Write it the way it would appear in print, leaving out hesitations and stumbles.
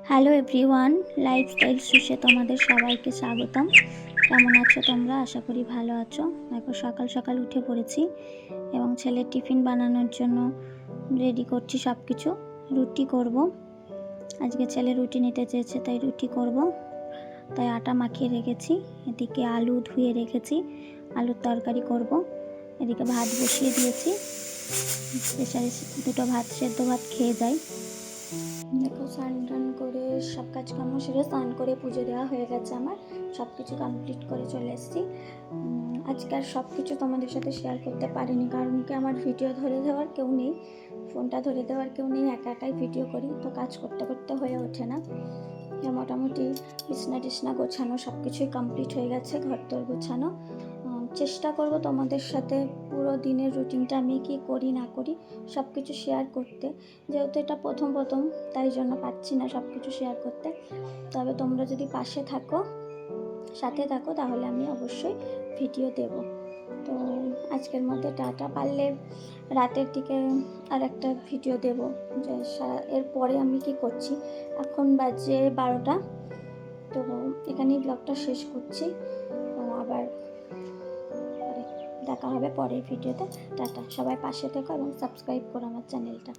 Hello everyone, lifestyle সুশে তোমাদের সবাইকে স্বাগতম। কেমন আছো তোমরা? আশা করি ভালো আছো। দেখো সকাল সকাল উঠে পড়েছি এবং ছেলের টিফিন বানানোর জন্য রেডি করছি সব কিছু। রুটি করব, আজকে ছেলে রুটি নিতে চেয়েছে তাই রুটি করব, তাই আটা মাখিয়ে রেখেছি। এদিকে আলু ধুয়ে রেখেছি, আলুর তরকারি করব। এদিকে ভাত বসিয়ে দিয়েছি, প্রেসারে দুটো ভাত সেদ্ধ ভাত খেয়ে যাই। দেখো স্নান টান করে সব কাজকর্ম সেরে স্নান করে পুজো দেওয়া হয়ে গেছে, আমার সব কিছু কমপ্লিট করে চলে এসেছি। আজকে আর সব কিছু তোমাদের সাথে শেয়ার করতে পারিনি, কারণ কি আমার ভিডিও ধরে দেওয়ার কেউ নেই, ফোনটা ধরে দেওয়ার কেউ নেই, একা একাই ভিডিও করি, তো কাজ করতে করতে হয়ে ওঠে না। মোটামুটি বিছনা টিছনা গোছানো সব কিছুই কমপ্লিট হয়ে গেছে, ঘরদোর গোছানো। চেষ্টা করব তোমাদের সাথে পুরো দিনের রুটিনটা আমি কি করি না করি সব কিছু শেয়ার করতে, যেহেতু এটা প্রথম তাই জন্য পারছি না সব কিছু শেয়ার করতে। তবে তোমরা যদি পাশে থাকো, সাথে থাকো, তাহলে আমি অবশ্যই ভিডিও দেব। তো আজকের মধ্যে টাটা, পারলে রাতের দিকে আর একটা ভিডিও দেব যে এরপরে আমি কি করছি। এখন বাজে 12টা, তো এখানেই ব্লগটা শেষ করছি। আবার দেখা হবে পরের ভিডিওতে। টাটা, সবাই পাশে থেকো এবং সাবস্ক্রাইব করো আমার চ্যানেলটা।